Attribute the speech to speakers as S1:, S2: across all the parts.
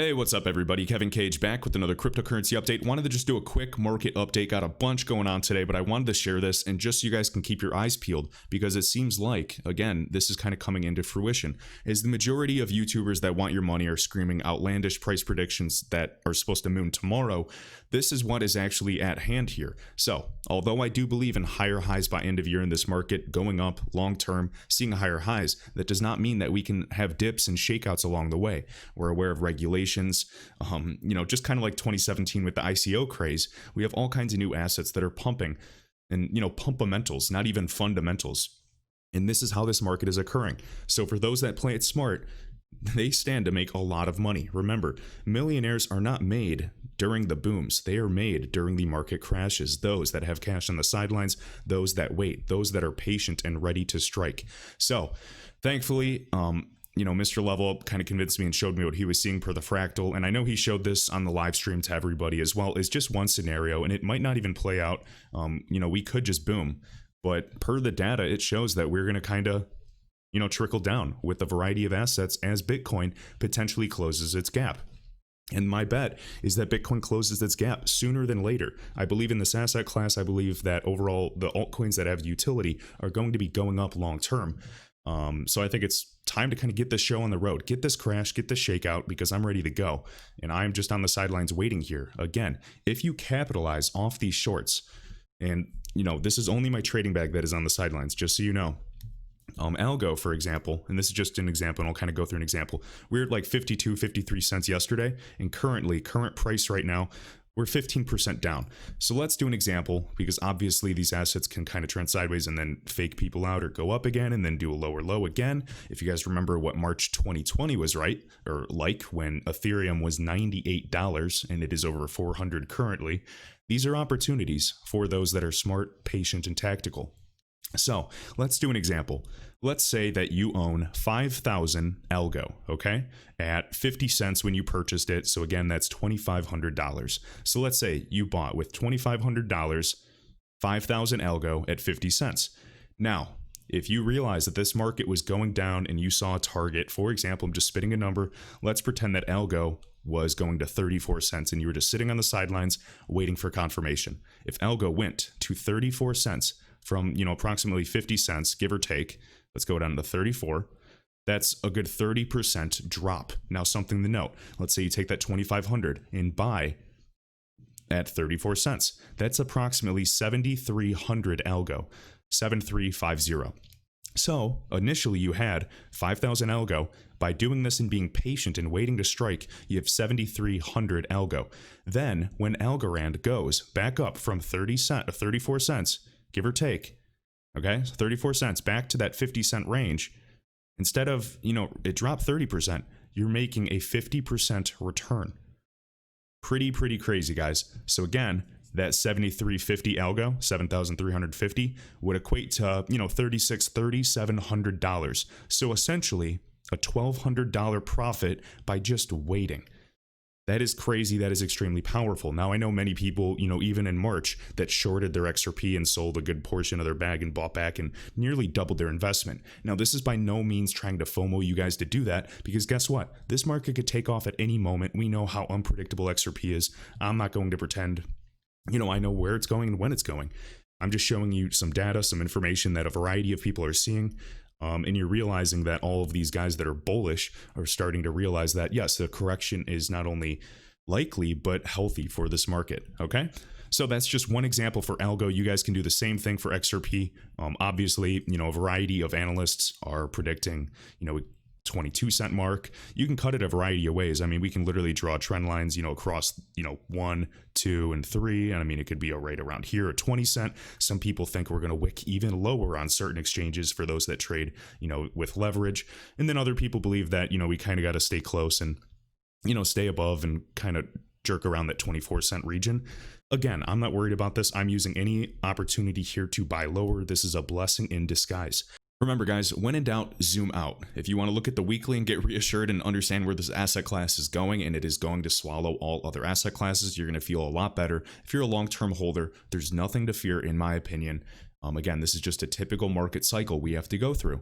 S1: Hey, what's up everybody? Kevin Cage back with another cryptocurrency update. Wanted to just do a quick market update. Got a bunch going on today, but I wanted to share this and just so you guys can keep your eyes peeled because it seems like, again, this is kind of coming into fruition, is the majority of YouTubers that want your money are screaming outlandish price predictions that are supposed to moon tomorrow. This is what is actually at hand here. So, although I do believe in higher highs by end of year in this market, going up long term, seeing higher highs, that does not mean that we can have dips and shakeouts along the way. We're aware of regulations. Just kind of like 2017 with the ICO craze, we have all kinds of new assets that are pumping and, pumpamentals, not even fundamentals. And this is how this market is occurring. So for those that play it smart, they stand to make a lot of money. Remember, millionaires are not made during the booms. They are made during the market crashes. Those that have cash on the sidelines, those that wait, those that are patient and ready to strike. So thankfully, Mr. Level Up kind of convinced me and showed me what he was seeing per the fractal. And I know he showed this on the live stream to everybody as well. It's just one scenario and it might not even play out. We could just boom. But per the data, it shows that we're going to kind of, trickle down with a variety of assets as Bitcoin potentially closes its gap. And my bet is that Bitcoin closes its gap sooner than later. I believe in this asset class. I believe that overall the altcoins that have utility are going to be going up long term. So I think it's time to kind of get this show on the road, get this crash, get this shakeout, because I'm ready to go. And I'm just on the sidelines waiting here. Again, if you capitalize off these shorts, and this is only my trading bag that is on the sidelines, just so you know. Algo, for example, and this is just an example, and I'll kind of go through an example. We're at like 52, 53 cents yesterday, and current price right now, we're 15% down. So let's do an example, because obviously these assets can kind of trend sideways and then fake people out or go up again and then do a lower low again. If you guys remember what March 2020 was like when Ethereum was $98 and it is over 400 currently, these are opportunities for those that are smart, patient, and tactical. So let's do an example. Let's say that you own 5,000 Algo, okay, at 50 cents when you purchased it. So again, that's $2,500. So let's say you bought with $2,500, 5,000 Algo at 50 cents. Now, if you realize that this market was going down and you saw a target, for example, I'm just spitting a number. Let's pretend that Algo was going to 34 cents and you were just sitting on the sidelines waiting for confirmation. If Algo went to 34 cents, from approximately 50 cents, give or take, let's go down to 34. That's a good 30% drop. Now, something to note. Let's say you take that 2,500 and buy at 34 cents. That's approximately 7,300 Algo, 7,350. So initially you had 5,000 Algo. By doing this and being patient and waiting to strike, you have 7,300 Algo. Then when Algorand goes back up from 34 cents, give or take, okay, so 34 cents back to that 50 cent range, instead of, it dropped 30%, you're making a 50% return. Pretty crazy, guys. So again, that 7,350 Algo, 7,350 would equate to, $3,700. So essentially a $1,200 profit by just waiting. That is crazy. That is extremely powerful. Now, I know many people, even in March, that shorted their XRP and sold a good portion of their bag and bought back and nearly doubled their investment. Now, this is by no means trying to FOMO you guys to do that, because guess what? This market could take off at any moment. We know how unpredictable XRP is. I'm not going to pretend, I know where it's going and when it's going. I'm just showing you some data, some information that a variety of people are seeing. And you're realizing that all of these guys that are bullish are starting to realize that, yes, the correction is not only likely, but healthy for this market. Okay. So that's just one example for Algo. You guys can do the same thing for XRP. Obviously, a variety of analysts are predicting, 22 cent mark. You can cut it a variety of ways. I mean, we can literally draw trend lines, across, 1, 2, and 3. And I mean, it could be right around here at 20 cent. Some people think we're going to wick even lower on certain exchanges for those that trade, with leverage. And then other people believe that, we kind of got to stay close and, stay above and kind of jerk around that 24 cent region. Again, I'm not worried about this. I'm using any opportunity here to buy lower. This is a blessing in disguise. Remember, guys, when in doubt, zoom out. If you want to look at the weekly and get reassured and understand where this asset class is going, and it is going to swallow all other asset classes, you're going to feel a lot better. If you're a long-term holder, there's nothing to fear, in my opinion. Again, this is just a typical market cycle we have to go through.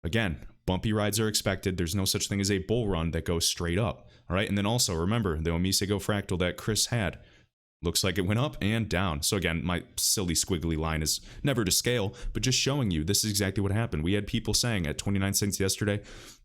S1: Again, Bumpy rides are expected. There's no such thing as a bull run that goes straight up. All right. And then also remember the Omisego fractal that Chris had. Looks like it went up and down. So again, my silly squiggly line is never to scale, but just showing you this is exactly what happened. We had people saying at 29 cents yesterday,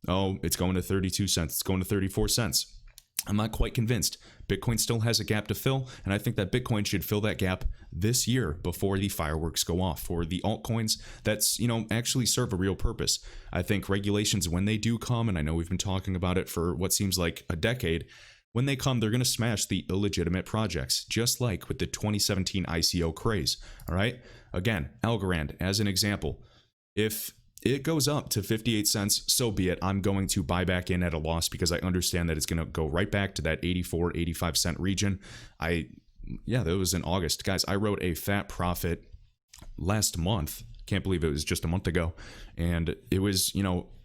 S1: oh, it's going to 32 cents. It's going to 34 cents. I'm not quite convinced. Bitcoin still has a gap to fill, and I think that Bitcoin should fill that gap this year before the fireworks go off for the altcoins that's, actually serve a real purpose. I think regulations, when they do come, and I know we've been talking about it for what seems like a decade, when they come, they're going to smash the illegitimate projects, just like with the 2017 ICO craze. All right. Again, Algorand, as an example, if it goes up to 58 cents, so be it. I'm going to buy back in at a loss because I understand that it's going to go right back to that 84, 85 cent region. That was in August. Guys, I wrote a fat profit last month. Can't believe it was just a month ago. And it was,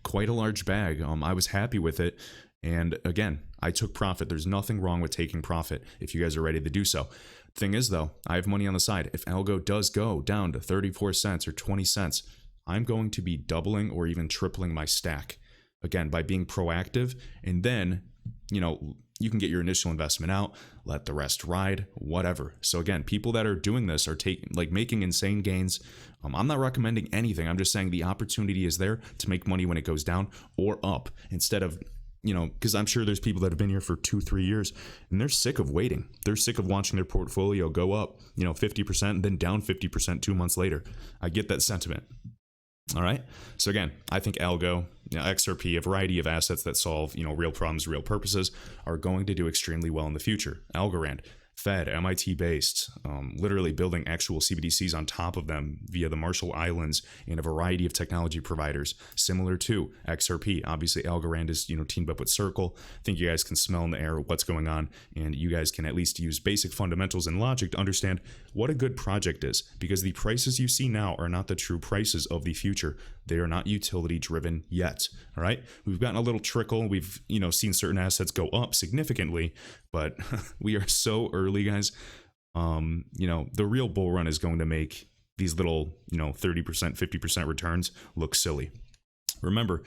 S1: quite a large bag. I was happy with it. And again, I took profit. There's nothing wrong with taking profit if you guys are ready to do so. Thing is, though, I have money on the side. If algo does go down to 34 cents or 20 cents, I'm going to be doubling or even tripling my stack. Again, by being proactive, and then, you can get your initial investment out, let the rest ride, whatever. So again, people that are doing this are making insane gains. I'm not recommending anything. I'm just saying the opportunity is there to make money when it goes down or up instead of, because I'm sure there's people that have been here for 2-3 years and they're sick of waiting. They're sick of watching their portfolio go up, 50% and then down 50% 2 months later. I get that sentiment. All right. So again, I think Algo, XRP, a variety of assets that solve, real problems, real purposes are going to do extremely well in the future. Algorand, Fed, MIT based, literally building actual CBDCs on top of them via the Marshall Islands and a variety of technology providers, similar to XRP. Obviously, Algorand is, teamed up with Circle. I think you guys can smell in the air what's going on, and you guys can at least use basic fundamentals and logic to understand what a good project is, because the prices you see now are not the true prices of the future. They are not utility driven yet. All right. We've gotten a little trickle. We've, seen certain assets go up significantly, but we are so early, guys. The real bull run is going to make these little, 30%, 50% returns look silly. Remember,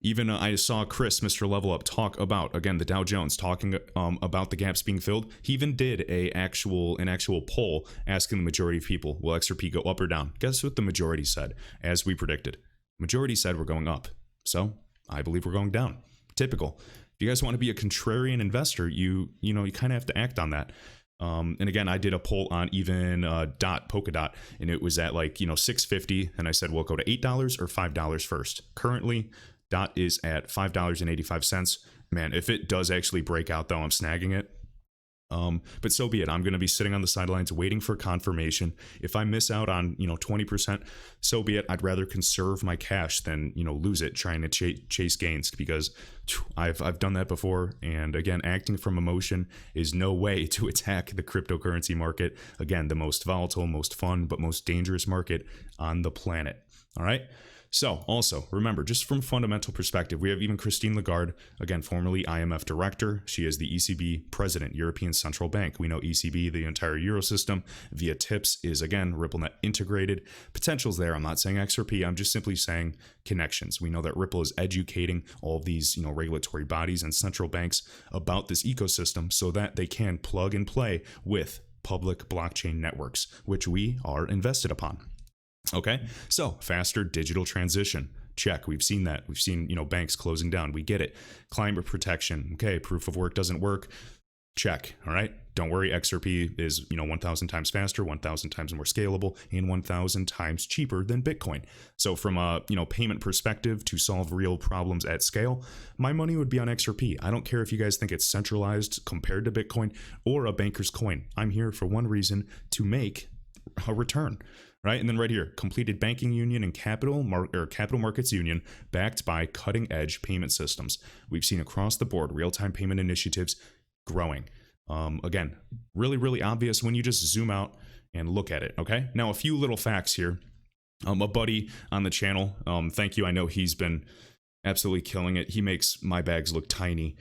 S1: even I saw Chris, Mr. Level Up, talk about, again, the Dow Jones, talking about the gaps being filled. He even did an actual poll asking the majority of people, will XRP go up or down? Guess what the majority said, as we predicted. Majority said we're going up. So I believe we're going down. Typical. If you guys want to be a contrarian investor, you kind of have to act on that. And again, I did a poll on even Polkadot, and it was at $6.50, and I said, well, go to $8 or $5 first. Currently, Dot is at $5.85. Man, if it does actually break out, though, I'm snagging it. But so be it. I'm going to be sitting on the sidelines waiting for confirmation. If I miss out on 20%, so be it. I'd rather conserve my cash than lose it trying to chase gains, because I've done that before. And again, acting from emotion is no way to attack the cryptocurrency market. Again, the most volatile, most fun, but most dangerous market on the planet. All right. So also remember, just from a fundamental perspective, we have even Christine Lagarde, again, formerly IMF director. She is the ECB president, European Central Bank. We know ECB, the entire Euro system, via TIPS is, again, RippleNet integrated. Potential's there. I'm not saying XRP. I'm just simply saying connections. We know that Ripple is educating all of these, regulatory bodies and central banks about this ecosystem so that they can plug and play with public blockchain networks, which we are invested upon. Okay, so faster digital transition. Check. We've seen that. We've seen, banks closing down. We get it. Climate protection. Okay, proof of work doesn't work. Check. All right. Don't worry. XRP is, 1,000 times faster, 1,000 times more scalable, and 1,000 times cheaper than Bitcoin. So from a, payment perspective to solve real problems at scale, my money would be on XRP. I don't care if you guys think it's centralized compared to Bitcoin or a banker's coin. I'm here for one reason: to make a return. Right. And then right here, completed banking union and capital markets union backed by cutting edge payment systems. We've seen across the board real-time payment initiatives growing. Again, really, really obvious when you just zoom out and look at it. OK, now a few little facts here. A buddy on the channel. Thank you. I know he's been absolutely killing it. He makes my bags look tiny.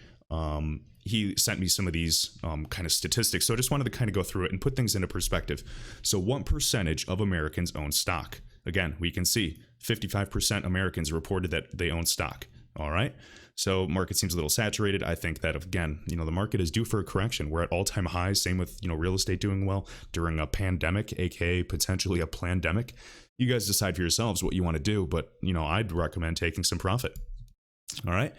S1: He sent me some of these kind of statistics. So I just wanted to kind of go through it and put things into perspective. So what percentage of Americans own stock? Again, we can see 55% Americans reported that they own stock. All right. So market seems a little saturated. I think that, again, the market is due for a correction. We're at all-time highs. Same with, real estate doing well during a pandemic, aka potentially a plandemic. You guys decide for yourselves what you want to do, but, I'd recommend taking some profit. All right.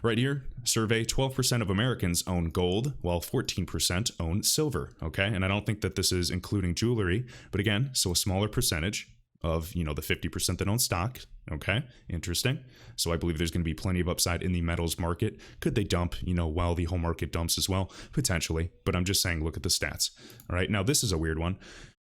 S1: Right here, survey, 12% of Americans own gold, while 14% own silver. Okay. And I don't think that this is including jewelry, but again, so a smaller percentage of, the 50% that own stock. Okay. Interesting. So I believe there's going to be plenty of upside in the metals market. Could they dump, while the whole market dumps as well? Potentially. But I'm just saying, look at the stats. All right. Now, this is a weird one.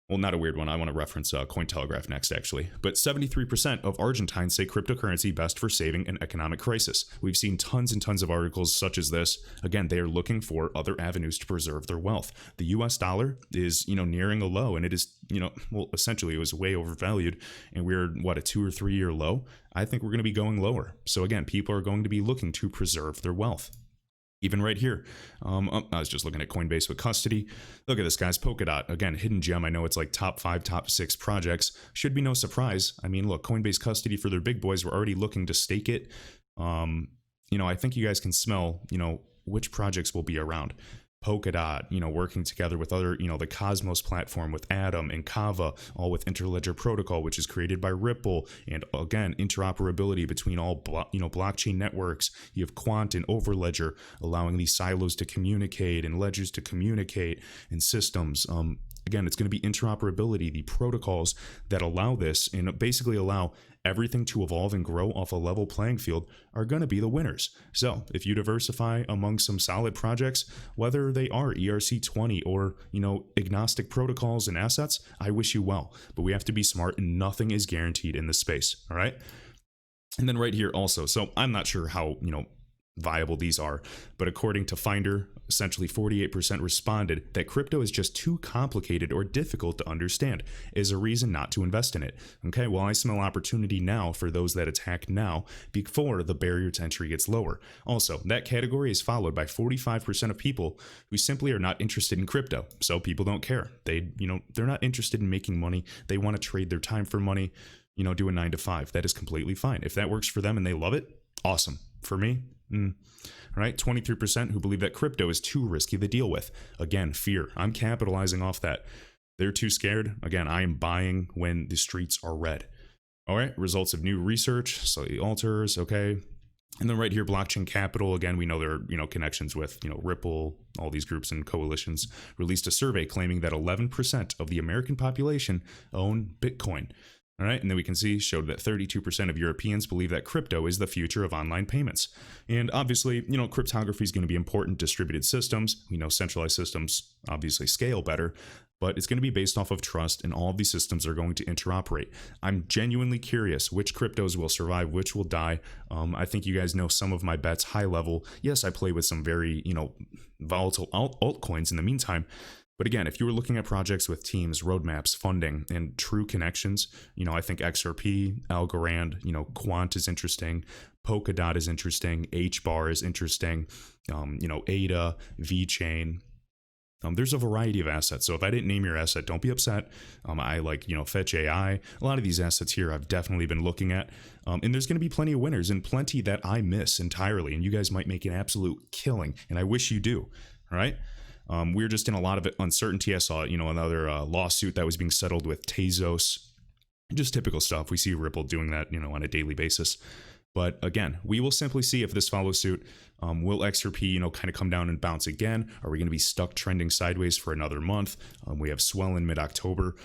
S1: Well, not a weird one. I want to reference Cointelegraph next, actually. But 73% of Argentines say cryptocurrency best for saving an economic crisis. We've seen tons and tons of articles such as this. Again, they are looking for other avenues to preserve their wealth. The US dollar is, nearing a low, and it is, essentially it was way overvalued, and we're, a 2 or 3 year low. I think we're going to be going lower. So again, people are going to be looking to preserve their wealth. Even right here, I was just looking at Coinbase with custody. Look at this, guys. Polkadot, again, hidden gem. I know it's like top 5, top 6 projects. Should be no surprise. I mean, look, Coinbase custody for their big boys. We're already looking to stake it. I think you guys can smell, which projects will be around. Polkadot, working together with other, the Cosmos platform with Atom and Kava, all with Interledger Protocol, which is created by Ripple. And again, interoperability between all, blockchain networks. You have Quant and Overledger, allowing these silos to communicate and ledgers to communicate and systems. Again, it's going to be interoperability, the protocols that allow this and basically allow everything to evolve and grow off a level playing field are going to be the winners. So if you diversify among some solid projects, whether they are ERC20 or, agnostic protocols and assets, I wish you well. But we have to be smart, and nothing is guaranteed in this space. All right. And then right here also, so I'm not sure how, viable these are, but according to Finder, essentially 48% responded that crypto is just too complicated or difficult to understand is a reason not to invest in it. Okay, well, I smell opportunity now for those that attack now before the barrier to entry gets lower. Also, that category is followed by 45% of people who simply are not interested in crypto. So people don't care. They're not interested in making money. They want to trade their time for money, do a 9 to 5. That is completely fine. If that works for them and they love it, awesome. For me, all right, 23% who believe that crypto is too risky to deal with. Again, fear. I'm capitalizing off that. They're too scared. Again, I am buying when the streets are red. All right, results of new research, slightly alters, okay. And then right here, Blockchain Capital, again, we know there are, connections with, Ripple, all these groups and coalitions, released a survey claiming that 11% of the American population own Bitcoin. All right, and then we can see showed that 32% of Europeans believe that crypto is the future of online payments. And obviously, cryptography is going to be important. Distributed systems, we know centralized systems obviously scale better, but it's going to be based off of trust, and all of these systems are going to interoperate. I'm genuinely curious which cryptos will survive, which will die. I think you guys know some of my bets high level. Yes, I play with some very, volatile altcoins in the meantime. But again, if you were looking at projects with teams, roadmaps, funding, and true connections, I think XRP, Algorand, Quant is interesting, Polkadot is interesting, HBAR is interesting, ADA, VeChain. There's a variety of assets. So if I didn't name your asset, don't be upset. I like, Fetch AI. A lot of these assets here I've definitely been looking at. And there's going to be plenty of winners and plenty that I miss entirely. And you guys might make an absolute killing. And I wish you do. All right. We're just in a lot of uncertainty. I saw, another lawsuit that was being settled with Tezos. Just typical stuff. We see Ripple doing that, on a daily basis. But again, we will simply see if this follows suit. Will XRP, kind of come down and bounce again? Are we going to be stuck trending sideways for another month? We have swell in mid-October.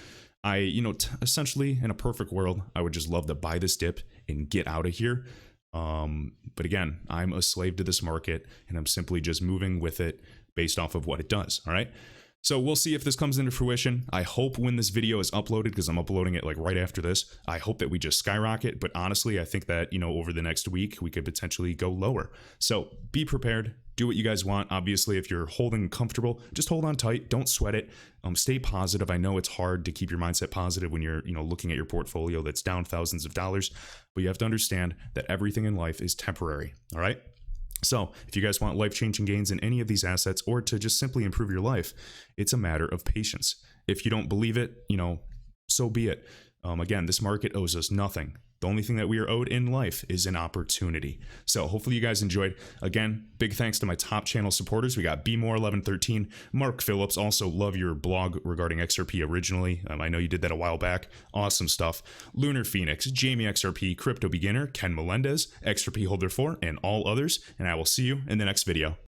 S1: Essentially, in a perfect world, I would just love to buy this dip and get out of here. But again, I'm a slave to this market, and I'm simply just moving with it based off of what it does. All right. So we'll see if this comes into fruition. I hope when this video is uploaded, because I'm uploading it like right after this, I hope that we just skyrocket. But honestly, I think that, over the next week, we could potentially go lower. So be prepared. Do what you guys want. Obviously, if you're holding comfortable, just hold on tight. Don't sweat it. Stay positive. I know it's hard to keep your mindset positive when you're, looking at your portfolio that's down thousands of dollars, but you have to understand that everything in life is temporary. All right. So if you guys want life-changing gains in any of these assets, or to just simply improve your life, it's a matter of patience. If you don't believe it, so be it. Again, this market owes us nothing. The only thing that we are owed in life is an opportunity. So hopefully you guys enjoyed. Again, big thanks to my top channel supporters. We got BMore1113, Mark Phillips. Also love your blog regarding XRP originally. I know you did that a while back. Awesome stuff. Lunar Phoenix, Jamie XRP, Crypto Beginner, Ken Melendez, XRP Holder 4, and all others. And I will see you in the next video.